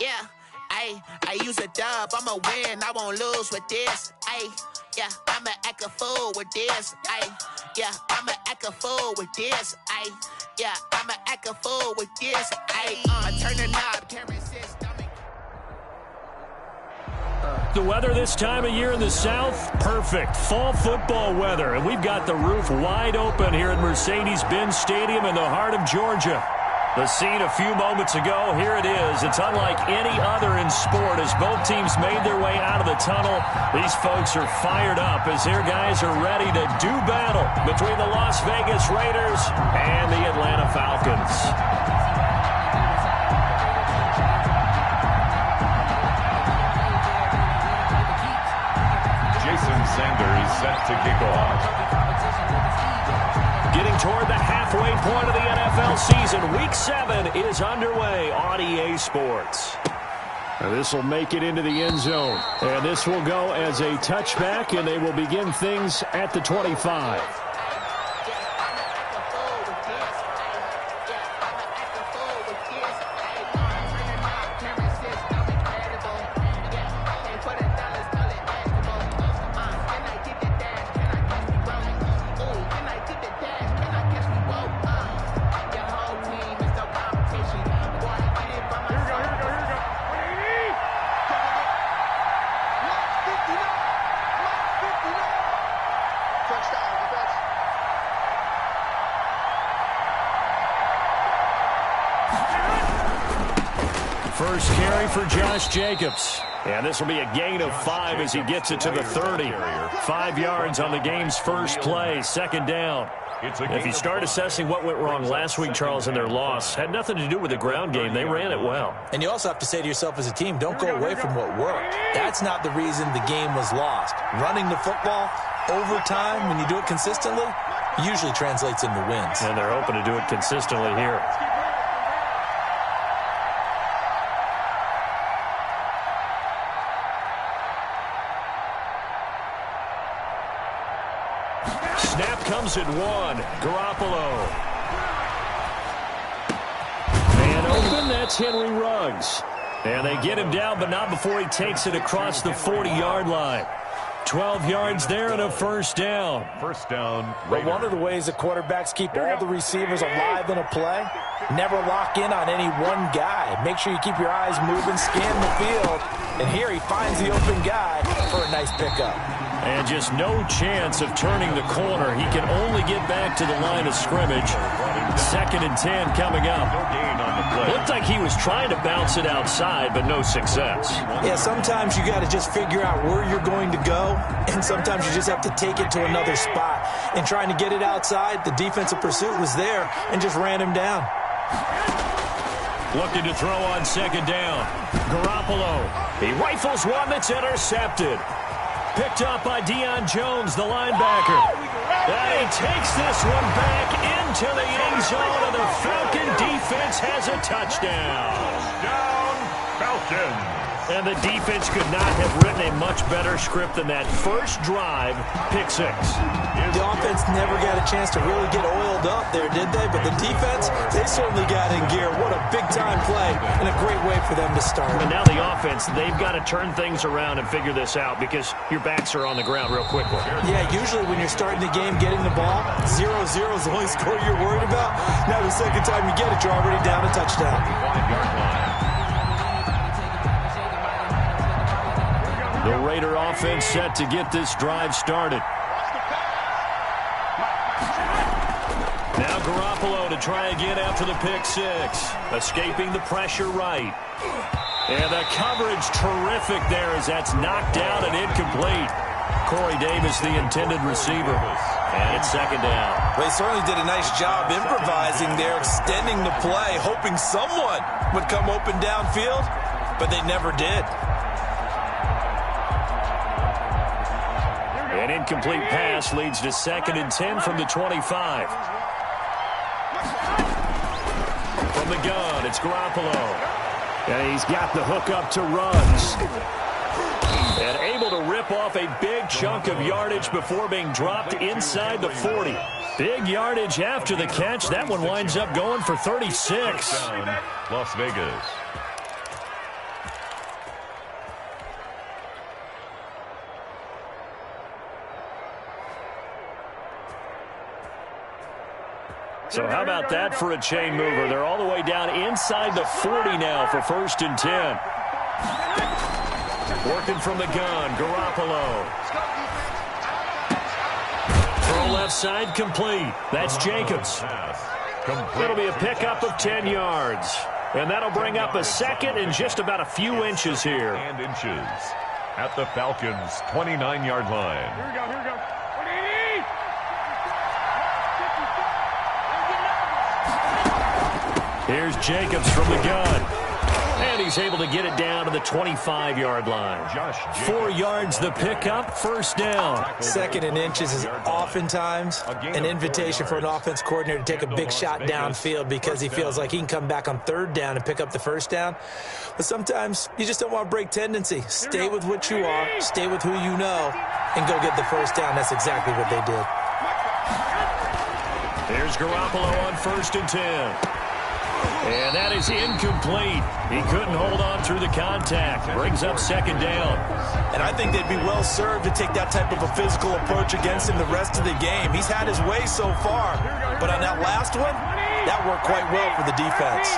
Yeah, I use a dub, I'ma win, I won't lose with this. Yeah, I'ma act a fool with this. Yeah, I'ma act a fool with this. Yeah, I'ma act a fool with this. I turn the knob, camera assist. The weather this time of year in the South, perfect. Fall football weather, and we've got the roof wide open here at Mercedes-Benz Stadium in the heart of Georgia. The scene a few moments ago, here it is. It's unlike any other in sport as both teams made their way out of the tunnel. These folks are fired up as their guys are ready to do battle between the Las Vegas Raiders and the Atlanta Falcons. Sanders set to kick off. Getting toward the halfway point of the NFL season. Week 7 is underway on EA Sports. This will make it into the end zone. And this will go as a touchback, and they will begin things at the 25. First carry for Josh Jacobs. And this will be a gain of 5 as he gets it to the 30. 5 yards on the game's first play, second down. If you start assessing what went wrong last week, Charles, in their loss, had nothing to do with the ground game. They ran it well. And you also have to say to yourself as a team, don't go away from what worked. That's not the reason the game was lost. Running the football over time, when you do it consistently, usually translates into wins. And they're hoping to do it consistently here. Snap comes at 1. Garoppolo. Man open, that's Henry Ruggs. And they get him down, but not before he takes it across the 40-yard line. 12 yards there and a first down. First down. But one of the ways that quarterbacks keep all the receivers alive in a play, never lock in on any one guy. Make sure you keep your eyes moving, scan the field. And here he finds the open guy for a nice pickup. And just no chance of turning the corner. He can only get back to the line of scrimmage. 2nd and 10 coming up. Looked like he was trying to bounce it outside, but no success. Yeah, sometimes you got to just figure out where you're going to go, and sometimes you just have to take it to another spot. And trying to get it outside, the defensive pursuit was there and just ran him down. Looking to throw on 2nd down. Garoppolo. He rifles one that's intercepted. Picked up by Deion Jones, the linebacker. And he takes this one back into the end zone, and the Falcon defense has a touchdown. Touchdown, Falcons. And the defense could not have written a much better script than that first drive, pick 6. The offense never got a chance to really get oiled up there, did they? But the defense, they certainly got in gear. What a big-time play and a great way for them to start. And now the offense, they've got to turn things around and figure this out because your backs are on the ground real quickly. Yeah, usually when you're starting the game, getting the ball, 0-0 is the only score you're worried about. Now the second time you get it, you're already down a touchdown. 5-yard line. The Raider offense set to get this drive started. Now Garoppolo to try again after the pick 6. Escaping the pressure right. And the coverage terrific there as that's knocked down and incomplete. Corey Davis, the intended receiver. And it's 2nd down. They certainly did a nice job improvising there, extending the play, hoping someone would come open downfield, but they never did. An incomplete pass leads to 2nd and 10 from the 25. From the gun, it's Garoppolo. And he's got the hook up to Ruggs. And able to rip off a big chunk of yardage before being dropped inside the 40. Big yardage after the catch. That one winds up going for 36. Las Vegas. So how about that for a chain mover? They're all the way down inside the 40 now for 1st and 10. Working from the gun, Garoppolo. Throw left side complete. That's Jacobs. It'll be a pickup of 10 yards. And that'll bring up a second and just about a few inches here. And inches at the Falcons' 29-yard line. Here we go, here we go. Here's Jacobs from the gun. And he's able to get it down to the 25-yard line. 4 yards the pickup, 1st down. 2nd and inches is oftentimes an invitation for an offense coordinator to take a big shot downfield because he feels like he can come back on 3rd down and pick up the 1st down. But sometimes you just don't want to break tendency. Stay with what you are, stay with who you know, and go get the 1st down. That's exactly what they did. Here's Garoppolo on 1st and 10. And that is incomplete. He couldn't hold on through the contact. Brings up 2nd down. And I think they'd be well served to take that type of a physical approach against him the rest of the game. He's had his way so far. But on that last one, that worked quite well for the defense.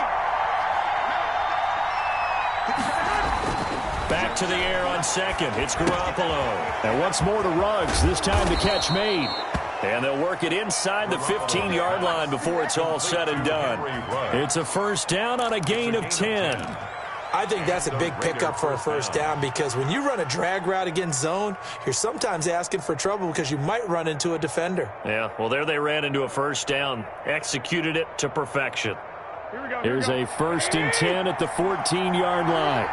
Back to the air on 2nd. It's Garoppolo. And once more to Ruggs. This time the catch made. And they'll work it inside the 15-yard line before it's all said and done. It's a 1st down on a gain of 10. I think that's a big pickup for a 1st down because when you run a drag route against zone, you're sometimes asking for trouble because you might run into a defender. Yeah, well, there they ran into a 1st down. Executed it to perfection. Here's a 1st and 10 at the 14-yard line.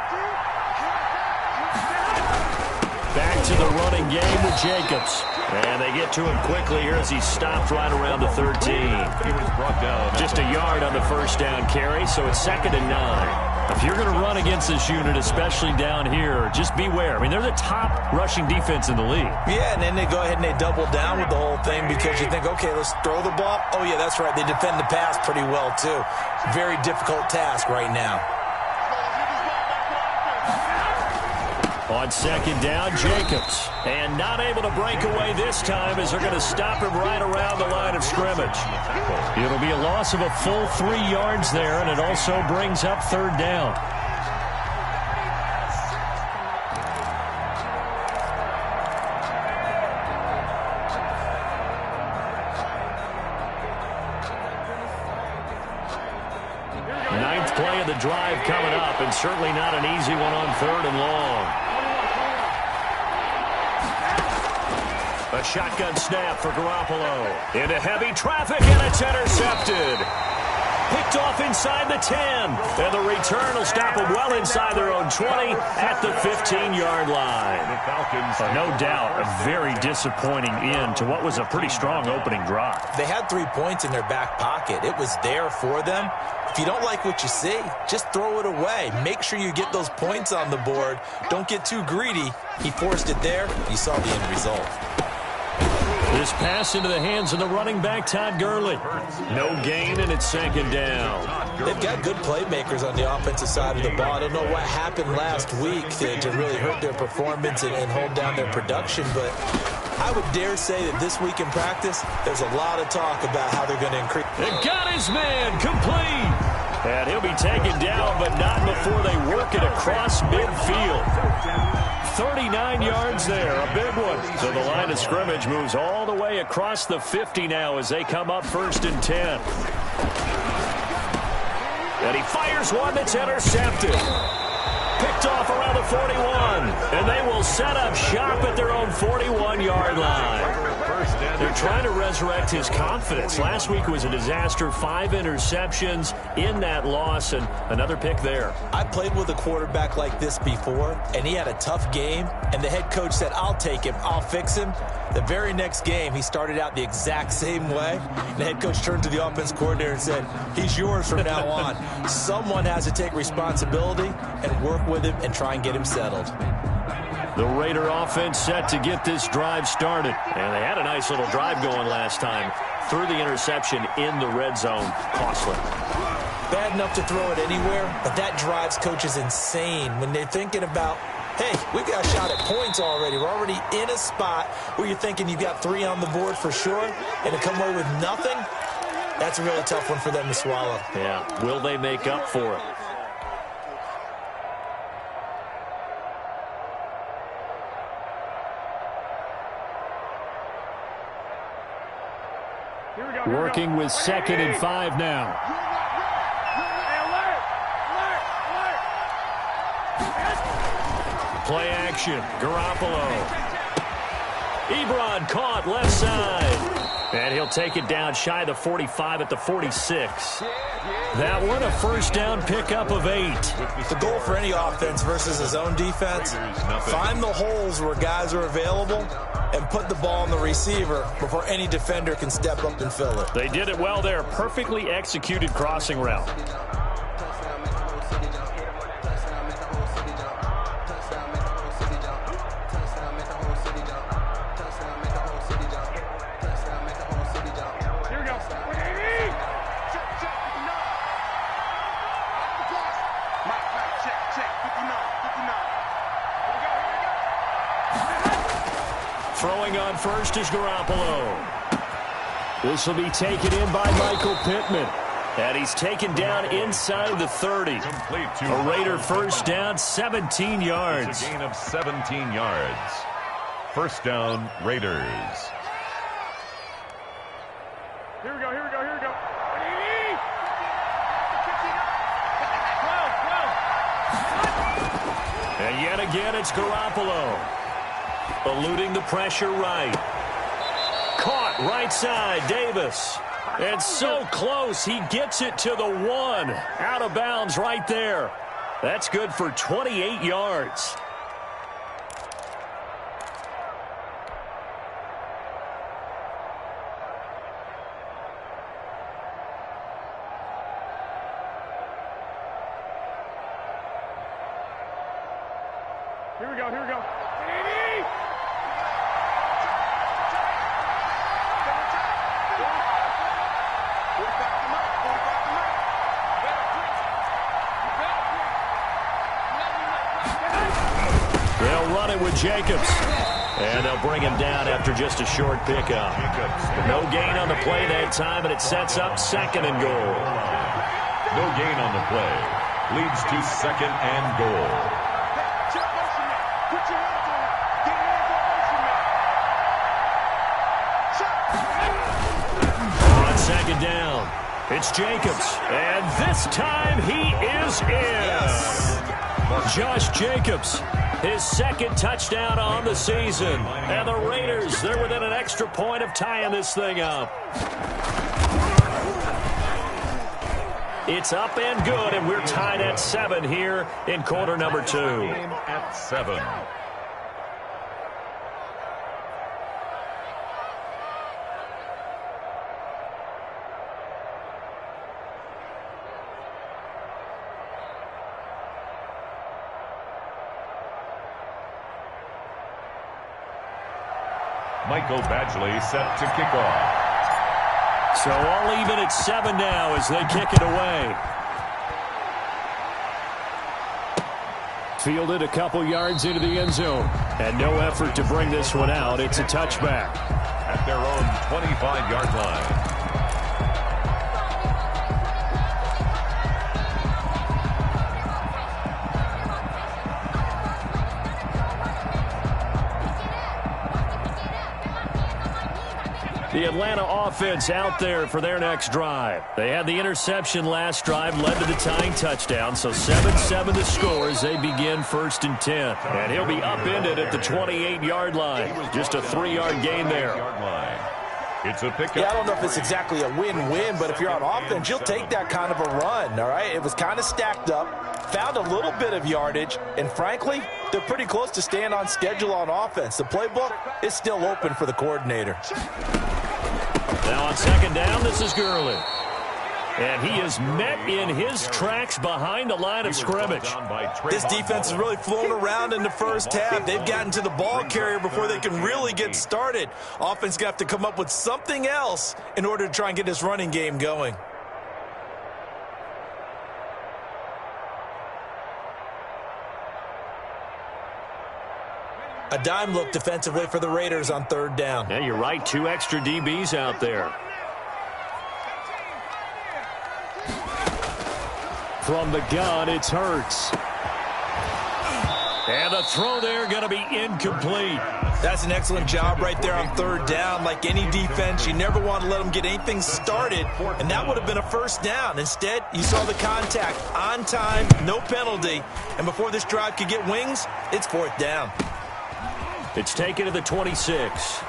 Back to the running game with Jacobs. And they get to him quickly here as he stopped right around the 13. He was brought down. Just a yard on the 1st down carry, so it's 2nd and 9. If you're going to run against this unit, especially down here, just beware. I mean, they're the top rushing defense in the league. Yeah, and then they go ahead and they double down with the whole thing because you think, okay, let's throw the ball. Oh, yeah, that's right. They defend the pass pretty well, too. Very difficult task right now. On 2nd down, Jacobs. And not able to break away this time as they're going to stop him right around the line of scrimmage. It'll be a loss of a full 3 yards there, and it also brings up 3rd down. Ninth play of the drive coming up, and certainly not an easy one on 3rd and long. A shotgun snap for Garoppolo. Into heavy traffic, and it's intercepted. Picked off inside the 10. And the return will stop them well inside their own 20 at the 15-yard line. The Falcons. No doubt a very disappointing end to what was a pretty strong opening drive. They had 3 points in their back pocket. It was there for them. If you don't like what you see, just throw it away. Make sure you get those points on the board. Don't get too greedy. He forced it there. You saw the end result. This pass into the hands of the running back, Todd Gurley. No gain, and it's 2nd down. They've got good playmakers on the offensive side of the ball. I don't know what happened last week to really hurt their performance and hold down their production, but I would dare say that this week in practice, there's a lot of talk about how they're going to increase. They've got his man complete. And he'll be taken down, but not before they work it across midfield. 39 yards there, a big one. So the line of scrimmage moves all the way across the 50 now as they come up 1st and 10. And he fires one that's intercepted. Picked off around the 41. And they will set up shop at their own 41-yard line. They're trying to resurrect his confidence. Last week was a disaster. 5 interceptions in that loss, and another pick there. I played with a quarterback like this before, and he had a tough game, and the head coach said, I'll take him, I'll fix him. The very next game, he started out the exact same way. And the head coach turned to the offense coordinator and said, he's yours from now on. Someone has to take responsibility and work with him and try and get him settled. The Raider offense set to get this drive started. And they had a nice little drive going last time. Threw the interception in the red zone. Costly. Bad enough to throw it anywhere, but that drives coaches insane when they're thinking about, hey, we've got a shot at points already. We're already in a spot where you're thinking you've got 3 on the board for sure, and to come away with nothing, That's a really tough one for them to swallow. Yeah, will they make up for it? Working with 2nd and 5 now. Play action. Garoppolo. Ebron caught left side. And he'll take it down shy of the 45 at the 46. That one, a first down pickup of 8. The goal for any offense versus his own defense, find the holes where guys are available and put the ball on the receiver before any defender can step up and fill it. They did it well there. Perfectly executed crossing route. Throwing on first is Garoppolo. This will be taken in by Michael Pittman. And he's taken down inside the 30. A Raider first down, 17 yards. It's a gain of 17 yards. First down, Raiders. Here we go. And yet again, it's Garoppolo. Eluding the pressure right. Caught right side, Davis. And so close, he gets it to the 1. Out of bounds right there. That's good for 28 yards. Here we go. They'll run it with Jacobs. And they'll bring him down after just a short pickup. No gain on the play that time, and it sets up 2nd and goal. No gain on the play. Leads to 2nd and goal. On 2nd down, it's Jacobs. And this time he is in. Josh Jacobs, his 2nd touchdown on the season. And the Raiders, they're within an extra point of tying this thing up. It's up and good, and we're tied at 7 here in quarter number 2. At 7. Michael Badgley set to kick off. So all even at 7 now as they kick it away. Fielded a couple yards into the end zone. And no effort to bring this one out. It's a touchback. At their own 25-yard line. The Atlanta offense out there for their next drive. They had the interception last drive, led to the tying touchdown, so 7-7 the score as they begin 1st and 10. And he'll be upended at the 28-yard line. Just a 3-yard gain there. It's a pickup. Yeah, I don't know if it's exactly a win-win, but if you're on offense, you'll take that kind of a run, all right? It was kind of stacked up, found a little bit of yardage, and frankly, they're pretty close to staying on schedule on offense. The playbook is still open for the coordinator. Now on 2nd down, this is Gurley. And he is met in his tracks behind the line of scrimmage. This defense has really flown around in the first half. They've gotten to the ball carrier before they can really get started. Offense going to have to come up with something else in order to try and get this running game going. A dime look defensively for the Raiders on 3rd down. Yeah, you're right. 2 extra DBs out there. From the gun, it's Hurts. And the throw there going to be incomplete. That's an excellent job right there on third down. Like any defense, you never want to let them get anything started, and that would have been a first down. Instead, you saw the contact on time, no penalty, and before this drive could get wings, it's fourth down. It's taken to the 26.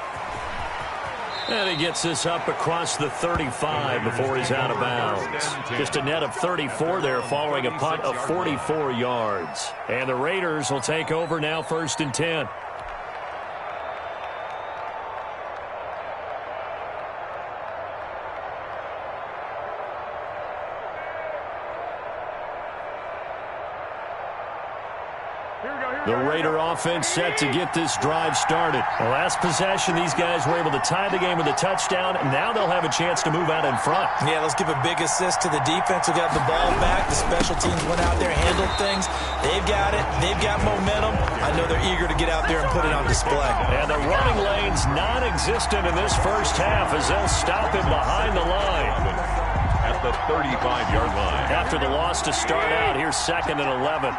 And he gets this up across the 35 before he's out of bounds. Just a net of 34 there following a punt of 44 yards. And the Raiders will take over now, 1st and 10. The Raider offense set to get this drive started. The last possession, these guys were able to tie the game with a touchdown, and now they'll have a chance to move out in front. Yeah, let's give a big assist to the defense who got the ball back. The special teams went out there, handled things. They've got it. They've got momentum. I know they're eager to get out there and put it on display. And the running lane's non-existent in this first half as they'll stop him behind the line. At the 35-yard line. After the loss to start out, here's 2nd and 11.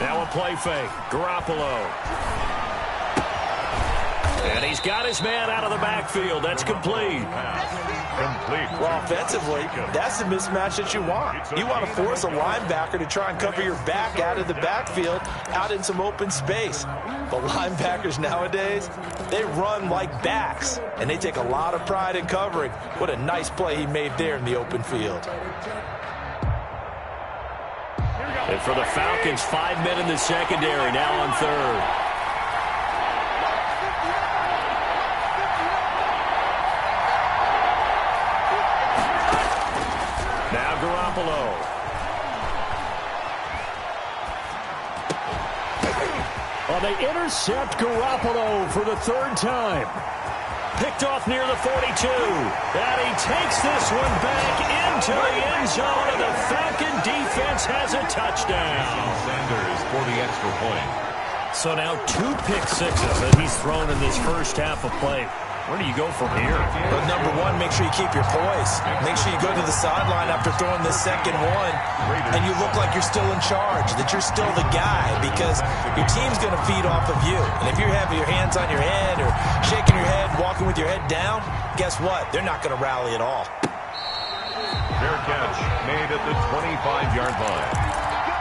Now a play fake. Garoppolo. And he's got his man out of the backfield. That's complete. Well, offensively, that's the mismatch that you want. You want to force a linebacker to try and cover your back out of the backfield, out in some open space. But linebackers nowadays, they run like backs, and they take a lot of pride in covering. What a nice play he made there in the open field. And for the Falcons, 5 men in the secondary, now on third. Now Garoppolo. Well, they intercept Garoppolo for the 3rd time. Picked off near the 42. And he takes this one back into the end zone, and the Falcon defense has a touchdown. Sanders for the extra point. So now 2 pick sixes that he's thrown in this first half of play. Where do you go from here? But number one, make sure you keep your poise. Make sure you go to the sideline after throwing this second one, and you look like you're still in charge, that you're still the guy, because your team's going to feed off of you. And if you're having your hands on your head or shaking your head, walking with your head down, guess what? They're not going to rally at all. Fair catch made at the 25-yard line.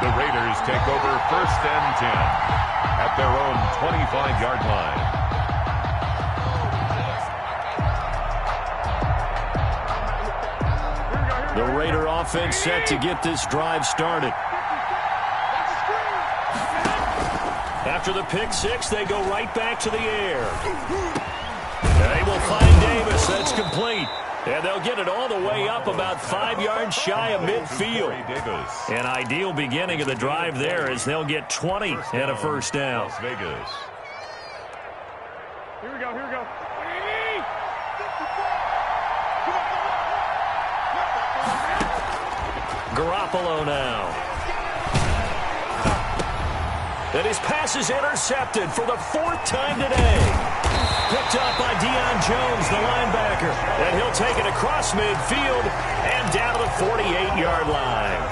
The Raiders take over 1st and 10 at their own 25-yard line. The Raider offense set to get this drive started. After the pick six, they go right back to the air. They will find Davis. That's complete. And they'll get it all the way up about 5 yards shy of midfield. An ideal beginning of the drive there as they'll get 20 and a first down. Las Vegas. Here we go, here we go. Garoppolo now. And his pass is intercepted for the 4th time today. Picked up by Deion Jones, the linebacker. And he'll take it across midfield and down to the 48-yard line.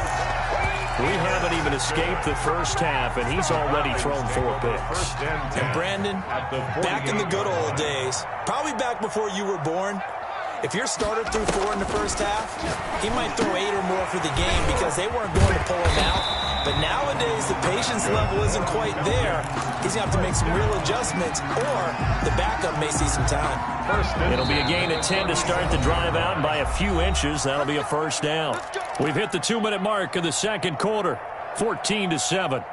We haven't even escaped the first half, and he's already thrown 4 picks. And Brandon, back in the good old days, probably back before you were born, if your starter threw 4 in the first half, he might throw 8 or more for the game because they weren't going to pull him out. But nowadays, the patience level isn't quite there. He's going to have to make some real adjustments, or the backup may see some time. It'll be a gain of 10 to start the drive out, and by a few inches, that'll be a first down. We've hit the 2-minute mark of the second quarter, 14-7.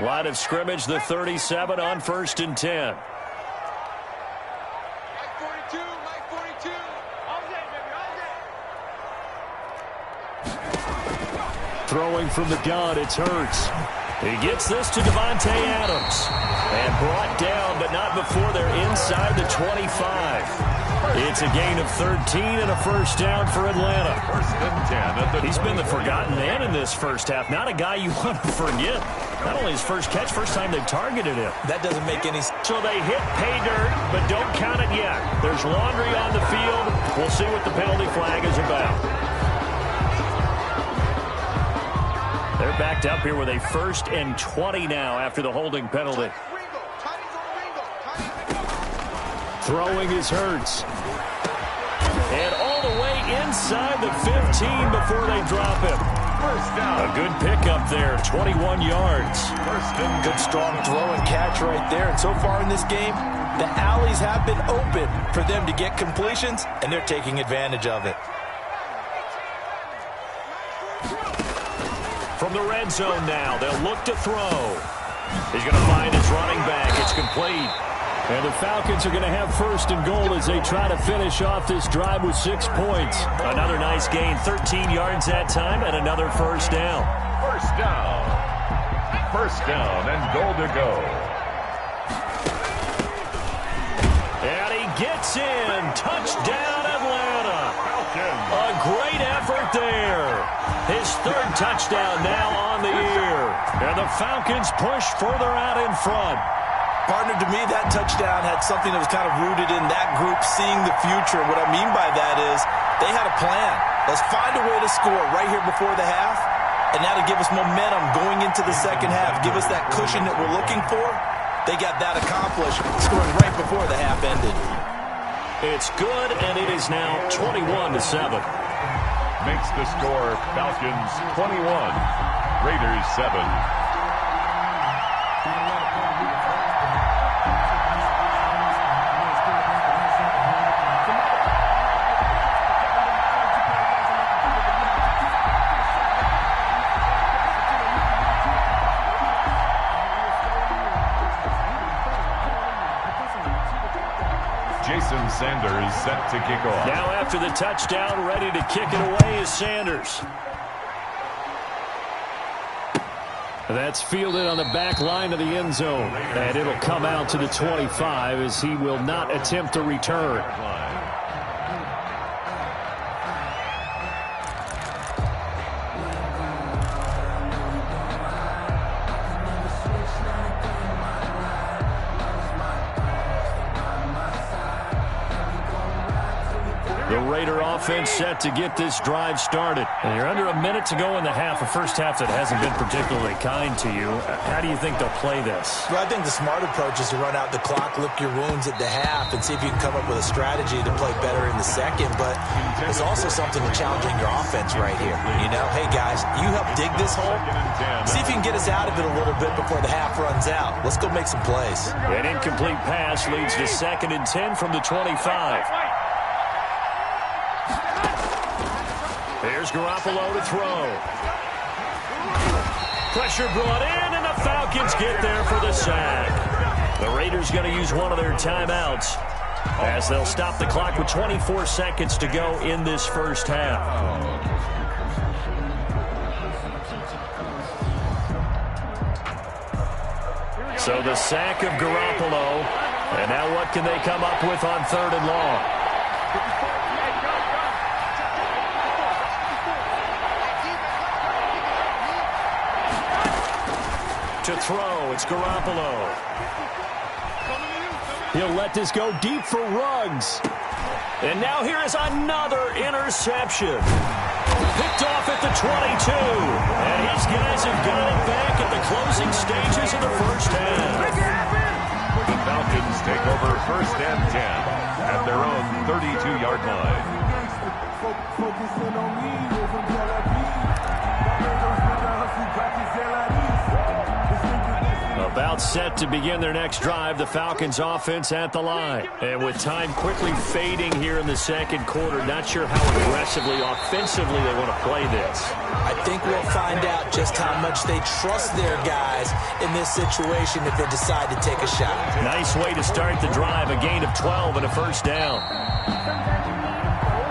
Line of scrimmage, the 37 on 1st and 10. Throwing from the gun, it's Hurts. He gets this to Devontae Adams. And brought down, but not before they're inside the 25. It's a gain of 13 and a first down for Atlanta. First and 10. He's been the forgotten man in this first half. Not a guy you want to forget. Not only his first catch, first time they've targeted him. That doesn't make any sense. So they hit pay dirt, but don't count it yet. There's laundry on the field. We'll see what the penalty flag is about. They're backed up here with a 1st and 20 now after the holding penalty. Throwing is Hurts. And all the way inside the 15 before they drop him. First down. A good pickup there, 21 yards. First and Good strong throw and catch right there. And so far in this game, the alleys have been open for them to get completions, and they're taking advantage of it. From the red zone now, they'll look to throw. He's going to find his running back. It's complete. And the Falcons are going to have 1st and goal as they try to finish off this drive with 6 points. Another nice gain, 13 yards that time, and another first down. First down. First down and goal to go. And he gets in. Touchdown, Atlanta. Falcons. A great effort there. His 3rd touchdown now on the year. And the Falcons push further out in front. Partner, to me, that touchdown had something that was kind of rooted in that group seeing the future. What I mean by that is they had a plan. Let's find a way to score right here before the half, and that'll give us momentum going into the second half, give us that cushion that we're looking for. They got that accomplished, scoring right before the half ended. It's good, and it is now 21-7. Makes the score Falcons 21, Raiders 7. Jason Sanders set to kick off. Now after the touchdown, ready to kick it away is Sanders. That's fielded on the back line of the end zone. And it'll come out to the 25 as he will not attempt a return. The Raider offense set to get this drive started. And you're under a minute to go in the half, a first half that hasn't been particularly kind to you. How do you think they'll play this? Well, I think the smart approach is to run out the clock, lick your wounds at the half, and see if you can come up with a strategy to play better in the second. But there's also something to challenging your offense right here. You know, hey, guys, you help dig this hole. See if you can get us out of it a little bit before the half runs out. Let's go make some plays. An incomplete pass leads to 2nd and 10 from the 25. Here's Garoppolo to throw. Pressure brought in, and the Falcons get there for the sack. The Raiders going to use one of their timeouts as they'll stop the clock with 24 seconds to go in this first half. So the sack of Garoppolo. And now what can they come up with on 3rd and long? To throw, it's Garoppolo. He'll let this go deep for Ruggs. And now here is another interception. Picked off at the 22. And his guys have got it back at the closing stages of the first half. The Falcons take over 1st and 10 at their own 32-yard line. About set to begin their next drive, the Falcons offense at the line. And with time quickly fading here in the second quarter, not sure how aggressively, offensively they want to play this. I think we'll find out just how much they trust their guys in this situation if they decide to take a shot. Nice way to start the drive, a gain of 12 and a first down.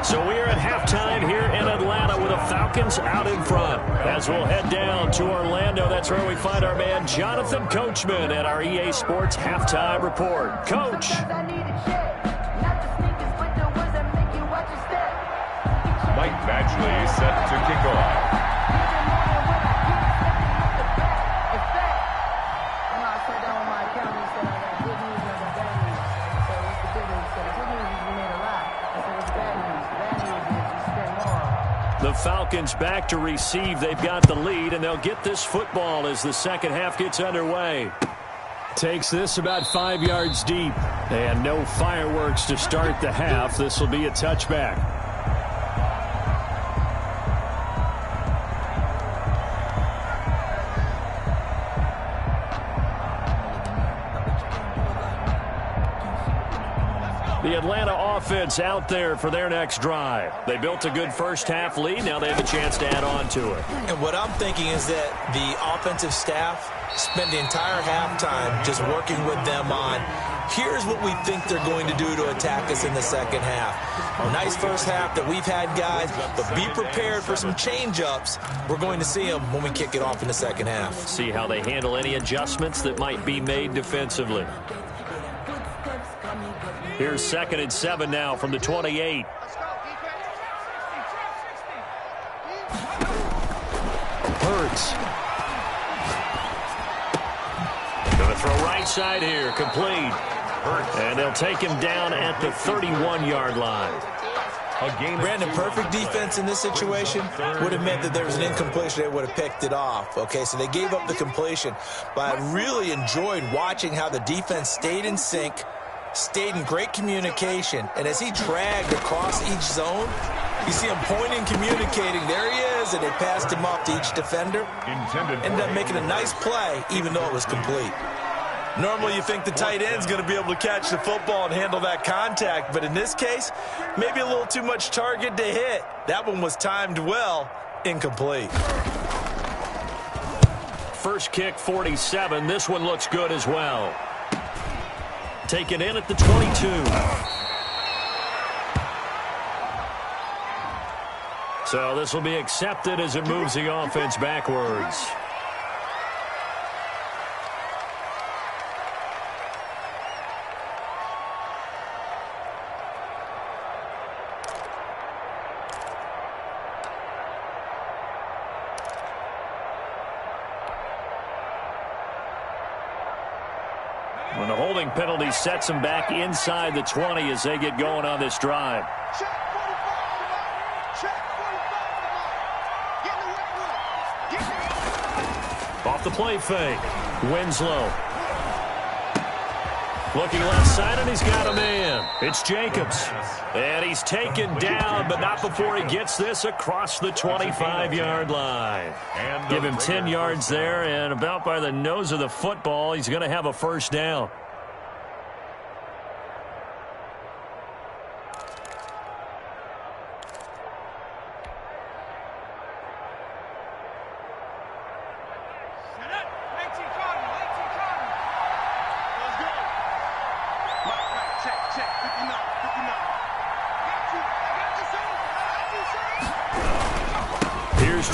So we're at halftime here in Atlanta with the Falcons out in front. As we'll head down to Orlando, that's where we find our man Jonathan Coachman at our EA Sports Halftime Report. Coach. Badgley set to kick off. The Falcons back to receive. They've got the lead, and they'll get this football as the second half gets underway. Takes this about 5 yards deep. And no fireworks to start the half. This will be a touchback. The Atlanta offense out there for their next drive. They built a good first half lead. Now they have a chance to add on to it. And what I'm thinking is that the offensive staff spent the entire halftime just working with them on, here's what we think they're going to do to attack us in the second half. A nice first half that we've had, guys, but be prepared for some change-ups. We're going to see them when we kick it off in the second half. See how they handle any adjustments that might be made defensively. Here's 2nd and 7 now from the 28. Hurts. Going to throw right side here. Complete. And they'll take him down at the 31-yard line. Brandon, perfect defense in this situation would have meant that there was an incompletion. They would have picked it off. Okay, so they gave up the completion. But I really enjoyed watching how the defense stayed in sync, stayed in great communication, and as he dragged across each zone, you see him pointing, communicating. There he is, and they passed him off to each defender. Ended up making a nice play, even though it was complete. Normally you think the tight end's going to be able to catch the football and handle that contact, but in this case, maybe a little too much target to hit. That one was timed well, incomplete. First kick, 47. This one looks good as well. Taken in at the 22. So this will be accepted as it moves the offense backwards. When the holding penalty sets them back inside the 20 as they get going on this drive. Off the play fake. Winslow. Looking left side, and he's got a man. It's Jacobs. And he's taken down, but not before he gets this across the 25-yard line. Give him 10 yards there, and about by the nose of the football, he's going to have a first down.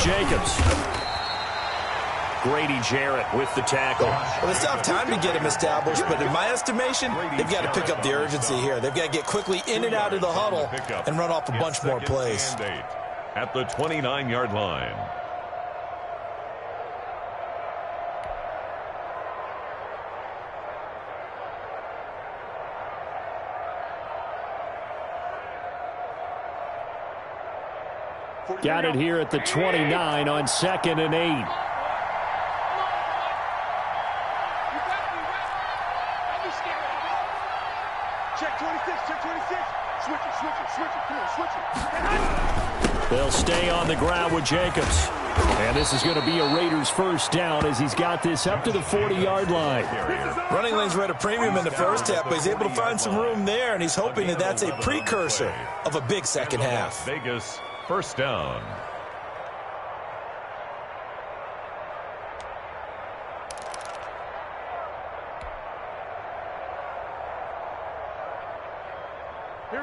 Jacobs. Grady Jarrett with the tackle. Well, it's tough time to get him established, but in my estimation, they've got to pick up the urgency here. They've got to get quickly in and out of the huddle and run off a bunch more plays. At the 29-yard line. Got it here at the 29 on 2nd and 8. Check 26, check 26. Switch it. Come on, switch it. They'll stay on the ground with Jacobs. And this is going to be a Raiders first down as he's got this up to the 40-yard line. Running lanes were at a premium in the first half, but he's able to find some room there, and he's hoping that that's a precursor of a big second half. Vegas. First down.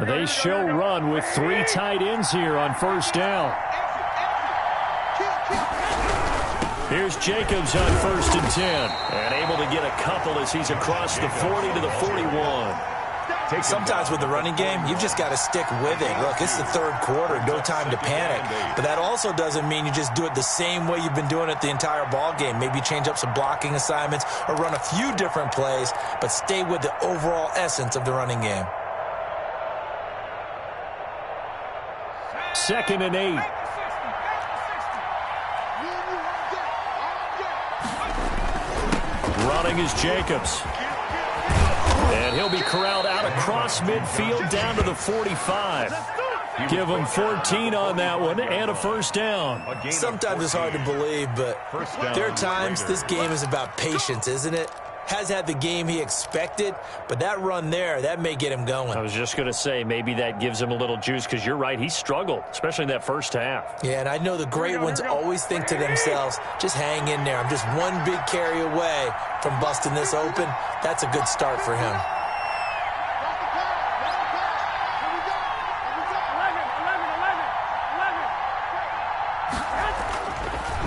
They show run with 3 tight ends here on first down. Here's Jacobs on 1st and 10. And able to get a couple as he's across the 40 to the 41. Sometimes with the running game, you've just got to stick with it. Look, it's the third quarter, no time to panic. But that also doesn't mean you just do it the same way you've been doing it the entire ball game. Maybe change up some blocking assignments or run a few different plays, but stay with the overall essence of the running game. 2nd and 8. Running is Jacobs. And he'll be corralled out across midfield down to the 45. Give him 14 on that one and a first down. Sometimes it's hard to believe, but there are times this game is about patience, isn't it? Has had the game he expected, but that run there, that may get him going. I was just going to say, maybe that gives him a little juice, because you're right, he struggled, especially in that first half. Yeah, and I know the great ones always think to themselves, just hang in there. I'm just one big carry away from busting this open. That's a good start for him.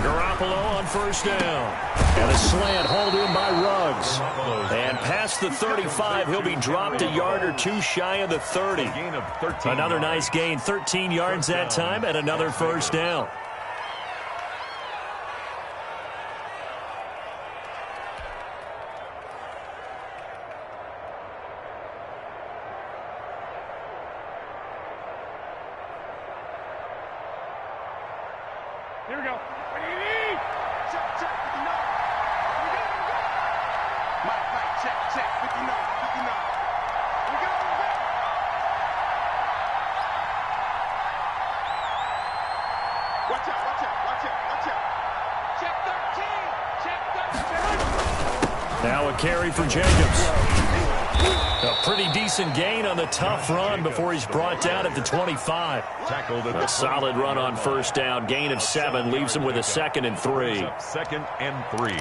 Garoppolo on first down. And a slant hauled in by Ruggs. And past the 35, he'll be dropped a yard or two shy of the 30. Another nice gain, 13 yards that time, and another first down. Here we go. Check, 59, 59. We go. Watch out. Check 13. Now a carry for Jacobs. A pretty decent gain on the tough run before he's brought down at the 25. A solid run on first down. Gain of 7 leaves him with a 2nd and 3. 2nd and 3.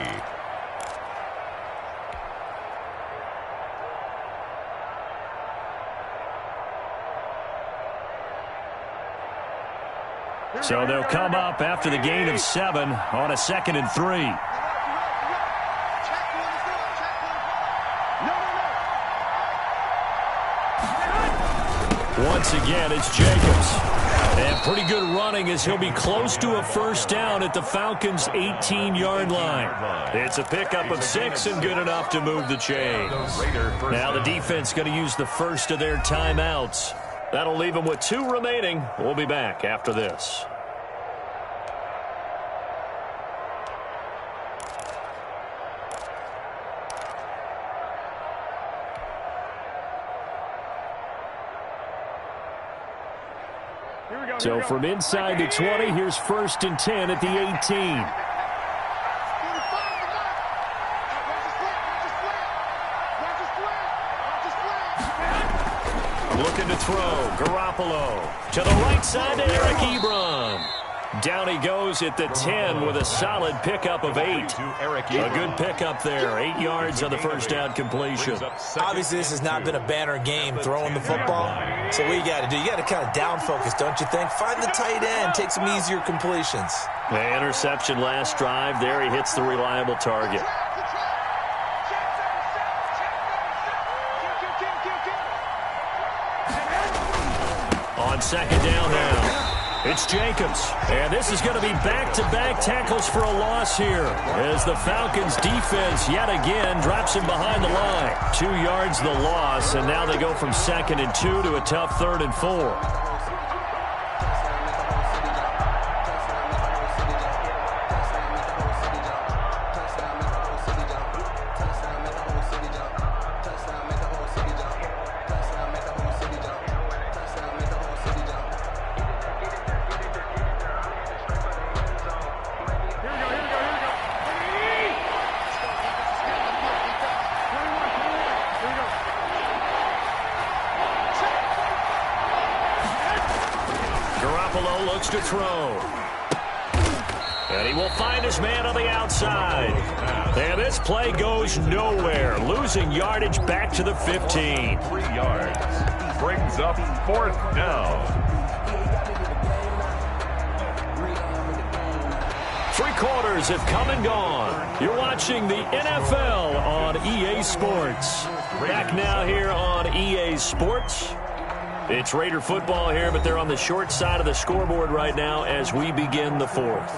So they'll come up after the gain of 7 on a 2nd and 3. Once again, it's Jacobs. And pretty good running as he'll be close to a first down at the Falcons' 18-yard line. It's a pickup of 6 and good enough to move the chains. Now the defense going to use the first of their timeouts. That'll leave them with 2 remaining. We'll be back after this. So from inside the 20, here's 1st and 10 at the 18. Looking to throw. Garoppolo to the right side to Eric Ebron. Down he goes at the 10 with a solid pickup of 8. A good pickup there. 8 yards on the first down completion. Obviously, this has not been a banner game throwing the football. So what you got to do, you got to kind of down focus, don't you think? Find the tight end. Take some easier completions. The interception last drive. There he hits the reliable target. On 2nd down now. It's Jacobs, and this is going to be back-to-back tackles for a loss here as the Falcons defense yet again drops him behind the line. 2 yards the loss, and now they go from 2nd and 2 to a tough 3rd and 4. Looks to throw. And he will find his man on the outside. And this play goes nowhere. Losing yardage back to the 15. 3 yards. Brings up 4th down. 3 quarters have come and gone. You're watching the NFL on EA Sports. Back now here on EA Barclays Sports. It's Raider football here, but they're on the short side of the scoreboard right now as we begin the fourth.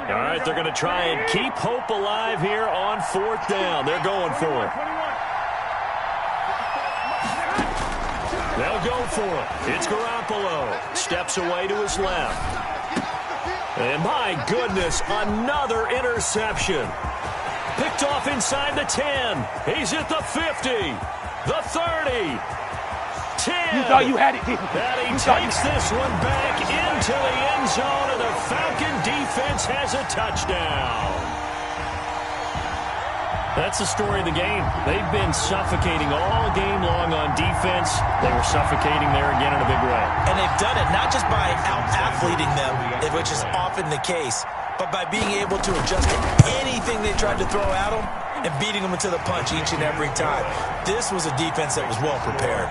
All right, they're going to try and keep hope alive here on fourth down. They're going for it. They'll go for it. It's Garoppolo. Steps away to his left. And my goodness, another interception. Picked off inside the 10. He's at the 50. The 30. 10. You thought you had it. And he takes this one back into the end zone, and the Falcon defense has a touchdown. That's the story of the game. They've been suffocating all game long on defense. They were suffocating there again in a big way. And they've done it not just by out-athleting them, which is often the case, but by being able to adjust to anything they tried to throw at them and beating them into the punch each and every time. This was a defense that was well prepared.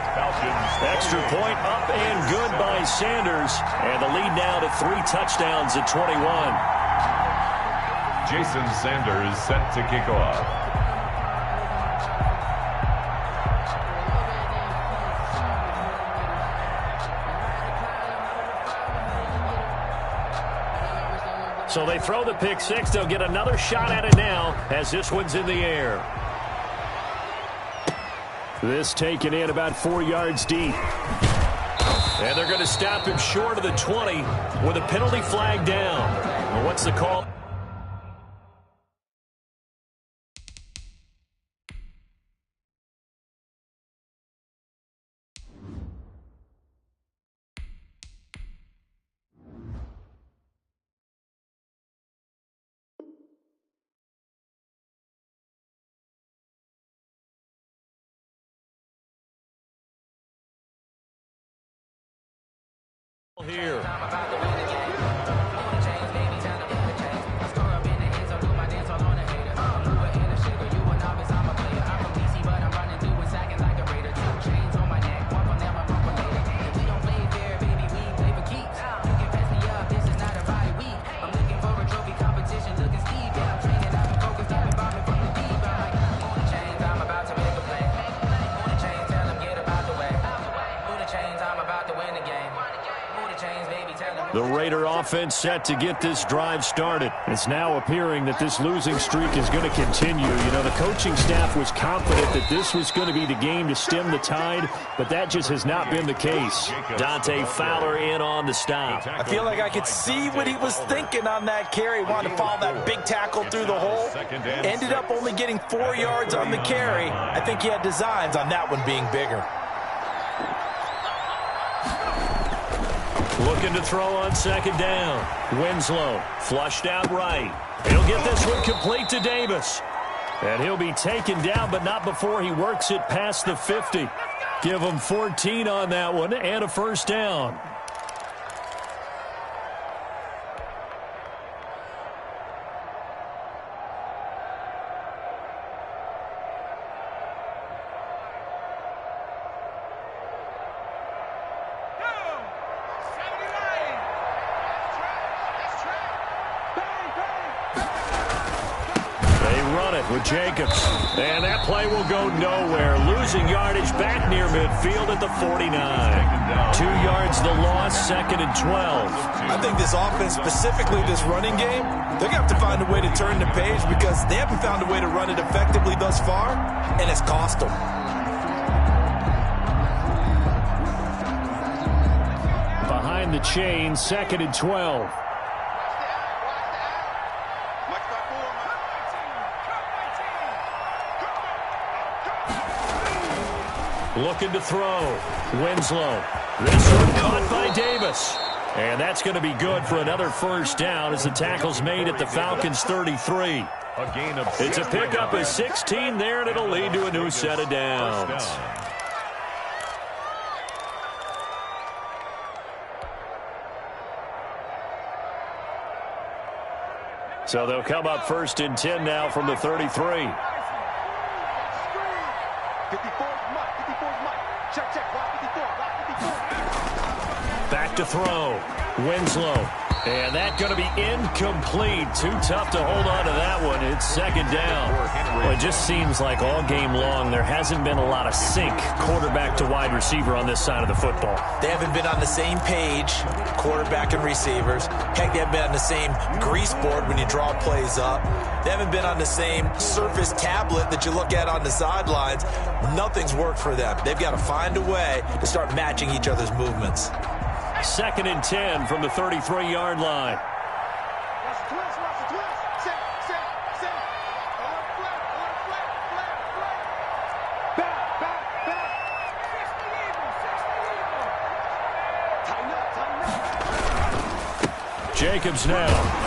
Extra point up and good by Sanders. And the lead now to 3 touchdowns at 21. Jason Sanders set to kick off. So they throw the pick six. They'll get another shot at it now as this one's in the air. This taken in about 4 yards deep. And they're going to stop him short of the 20 with a penalty flag down. Well, what's the call? Here. The Raider offense set to get this drive started. It's now appearing that this losing streak is going to continue. You know, the coaching staff was confident that this was going to be the game to stem the tide, but that just has not been the case. Dante Fowler in on the stop. I feel like I could see what he was thinking on that carry. Wanted to follow that big tackle through the hole. Ended up only getting 4 yards on the carry. I think he had designs on that one being bigger. Looking to throw on second down. Winslow flushed out right. He'll get this one complete to Davis. And he'll be taken down, but not before he works it past the 50. Give him 14 on that one and a first down. With Jacobs. And that play will go nowhere. Losing yardage back near midfield at the 49. 2 yards the loss, second and 12. I think this offense, specifically this running game, they're going to have to find a way to turn the page because they haven't found a way to run it effectively thus far, and it's cost them. Behind the chain, second and 12. Looking to throw. Winslow. This one caught by Davis. And that's going to be good for another first down as the tackle's made at the Falcons' 33. It's a pickup of 16 there, and it'll lead to a new set of downs. So they'll come up first and 10 now from the 33. 54 is Check, check. Block 54. Block 54. Back to throw. Winslow. And that's going to be incomplete. Too tough to hold on to that one. It's second down. Well, it just seems like all game long there hasn't been a lot of sync quarterback to wide receiver on this side of the football. They haven't been on the same page, quarterback and receivers. Heck, they haven't been on the same grease board when you draw plays up. They haven't been on the same Surface tablet that you look at on the sidelines. Nothing's worked for them. They've got to find a way to start matching each other's movements. Second and 10 from the 33-yard line. Watch the twist. Watch the twist. Set. Flat. Back. Tighten up. Jacobs now.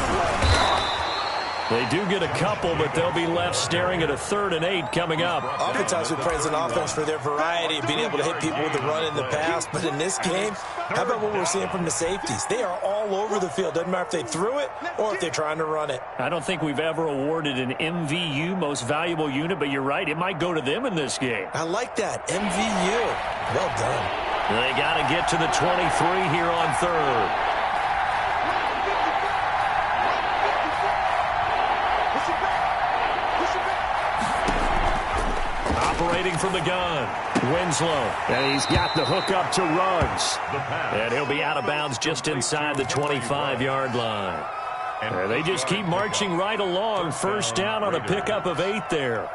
They do get a couple, but they'll be left staring at a 3rd and 8 coming up. Oftentimes we praise an offense for their variety, being able to hit people with the run in the pass. But in this game, how about what we're seeing from the safeties? They are all over the field. Doesn't matter if they threw it or if they're trying to run it. I don't think we've ever awarded an MVU, most valuable unit, but you're right. It might go to them in this game. I like that. MVU. Well done. They got to get to the 23 here on 3rd. Operating from the gun, Winslow, and he's got the hook up to Ruggs, and he'll be out of bounds just inside the 25-yard line. And they just keep marching right along. First down on a pickup of 8 there.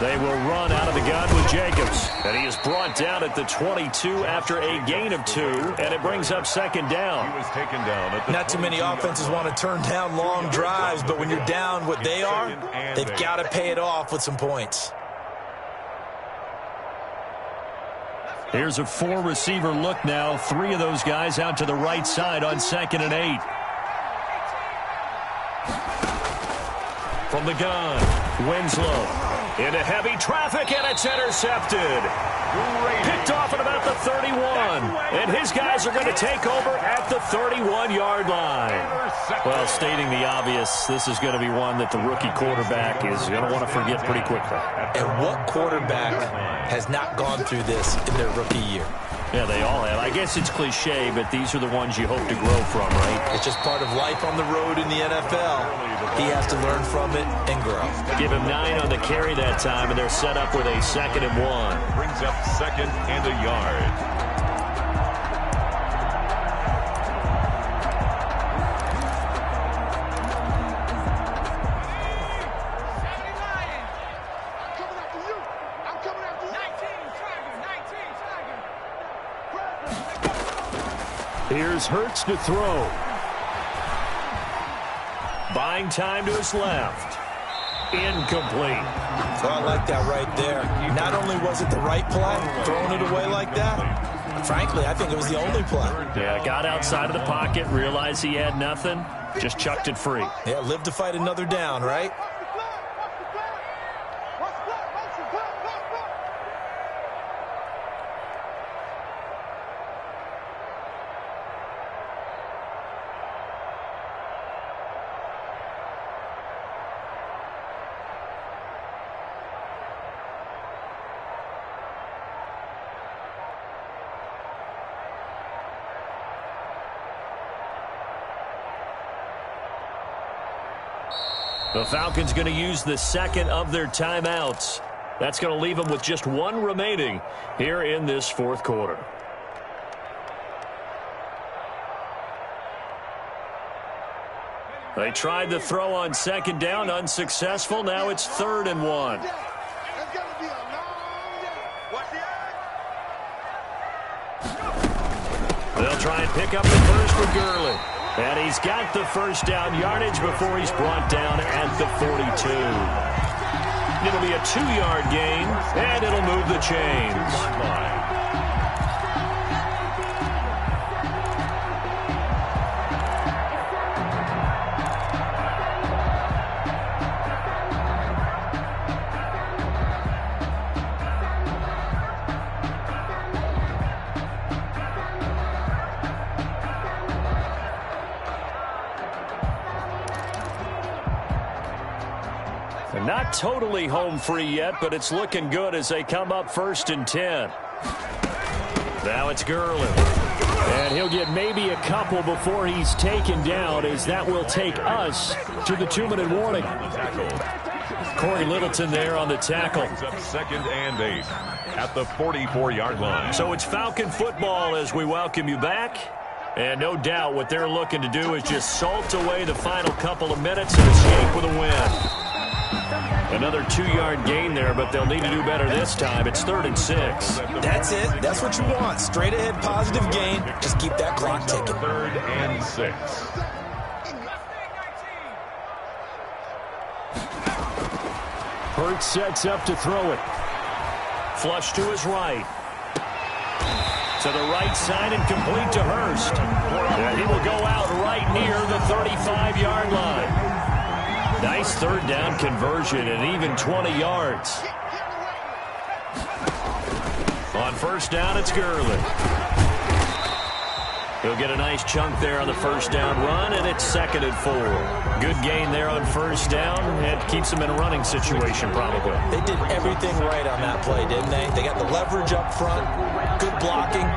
They will run out of the gun with Jacobs. And he is brought down at the 22 after a gain of 2. And it brings up second down. He was taken down at the Not too many offenses want to turn down long drives, but when you're down what they are, they've got to pay it off with some points. Here's a 4-receiver look now. 3 of those guys out to the right side on 2nd and 8. From the gun, Winslow. Into heavy traffic, and it's intercepted. Picked off at about the 31. And his guys are going to take over at the 31-yard line. Well, stating the obvious, this is going to be one that the rookie quarterback is going to want to forget pretty quickly. And what quarterback has not gone through this in their rookie year? Yeah, they all have. I guess it's cliche, but these are the ones you hope to grow from, right? It's just part of life on the road in the NFL. He has to learn from it and grow. Give him 9 on the carry that time, and they're set up with a 2nd and 1. brings up 2nd and a yard. Here's Hurts to throw. Buying time to his left. Incomplete. Well, I like that right there. Not only was it the right play, throwing it away like that, frankly, I think it was the only play. Yeah, got outside of the pocket, realized he had nothing, just chucked it free. Yeah, live to fight another down, right? The Falcons going to use the second of their timeouts. That's going to leave them with just one remaining here in this fourth quarter. They tried the throw on second down, unsuccessful. Now it's 3rd and 1. They'll try and pick up the first for Gurley. And he's got the first down yardage before he's brought down at the 42. It'll be a 2-yard gain, and it'll move the chains. And not totally home free yet, but it's looking good as they come up 1st and 10. Now it's Gurley. And he'll get maybe a couple before he's taken down, as that will take us to the 2-minute warning. Corey Littleton there on the tackle. Up 2nd and 8 at the 44-yard line. So it's Falcon football as we welcome you back. And no doubt what they're looking to do is just salt away the final couple of minutes and escape with a win. Another 2-yard gain there, but they'll need to do better this time. It's 3rd and 6. That's it. That's what you want. Straight ahead positive gain. Just keep that clock ticking. 3rd and 6. Hurts sets up to throw it. Flush to his right. To the right side and complete to Hurst. And he will go out right near the 35-yard line. Nice 3rd down conversion and even 20 yards. On 1st down, it's Gurley. He'll get a nice chunk there on the 1st down run, and it's 2nd and 4. Good gain there on 1st down. It keeps them in a running situation, probably. They did everything right on that play, didn't they? They got the leverage up front, good blocking,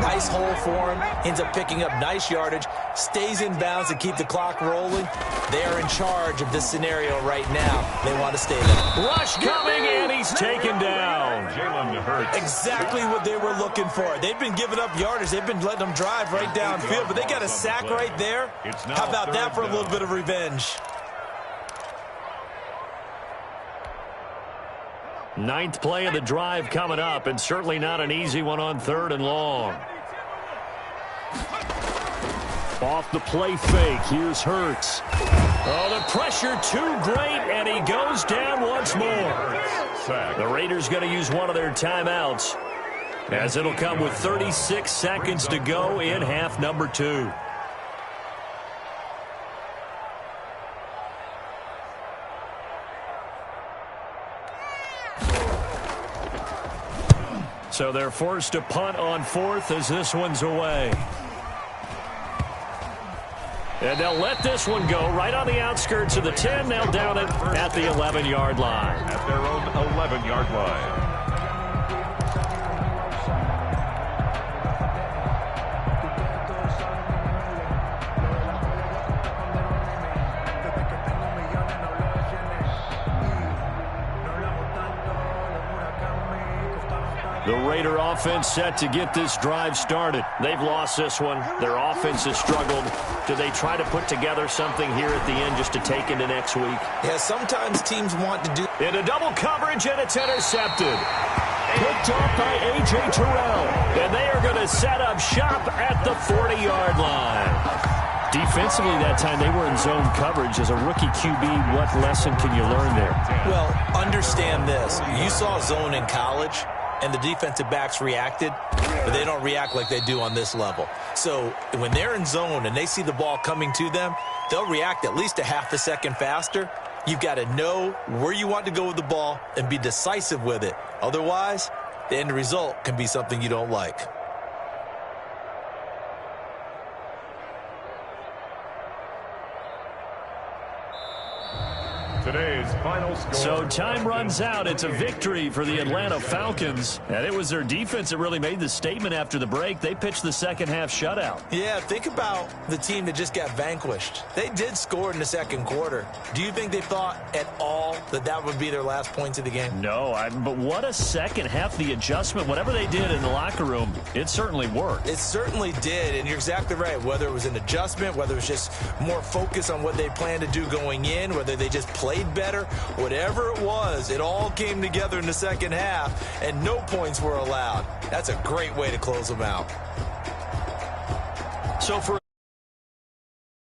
nice hole for him, ends up picking up nice yardage, stays in bounds to keep the clock rolling. They are in charge of this scenario right now. They want to stay there. Rush coming, and he's taken down. Jalen Hurts. Exactly what they were looking for. They've been giving up yardage. They've been letting them drive right downfield, but they got a sack right there. How about that for a little bit of revenge? 9th play of the drive coming up, and certainly not an easy one on 3rd and long. Off the play fake, here's Hurts. Oh, the pressure too great, and he goes down once more. The Raiders going to use one of their timeouts, as it'll come with 36 seconds to go in half number 2. So they're forced to punt on 4th as this one's away. And they'll let this one go right on the outskirts of the 10. They'll down it at the 11-yard line. At their own 11-yard line. The Raider offense set to get this drive started. They've lost this one. Their offense has struggled. Do they try to put together something here at the end just to take into next week? Yeah, sometimes teams want to do... Into double coverage, and it's intercepted. Picked off by A.J. Terrell. And they are going to set up shop at the 40-yard line. Defensively that time, they were in zone coverage. As a rookie QB, what lesson can you learn there? Well, understand this. You saw zone in college, and the defensive backs reacted, but they don't react like they do on this level. So when they're in zone and they see the ball coming to them, they'll react at least a half a second faster. You've got to know where you want to go with the ball and be decisive with it. Otherwise, the end result can be something you don't like. Today's final score. So time runs out. It's a victory for the Atlanta Falcons. And it was their defense that really made the statement after the break. They pitched the second half shutout. Yeah, think about the team that just got vanquished. They did score in the second quarter. Do you think they thought at all that that would be their last points of the game? No, but what a second half. The adjustment, whatever they did in the locker room, it certainly worked. It certainly did, and you're exactly right. Whether it was an adjustment, whether it was just more focus on what they planned to do going in, whether they just played better, whatever it was, it all came together in the second half, and no points were allowed. That's a great way to close them out. So for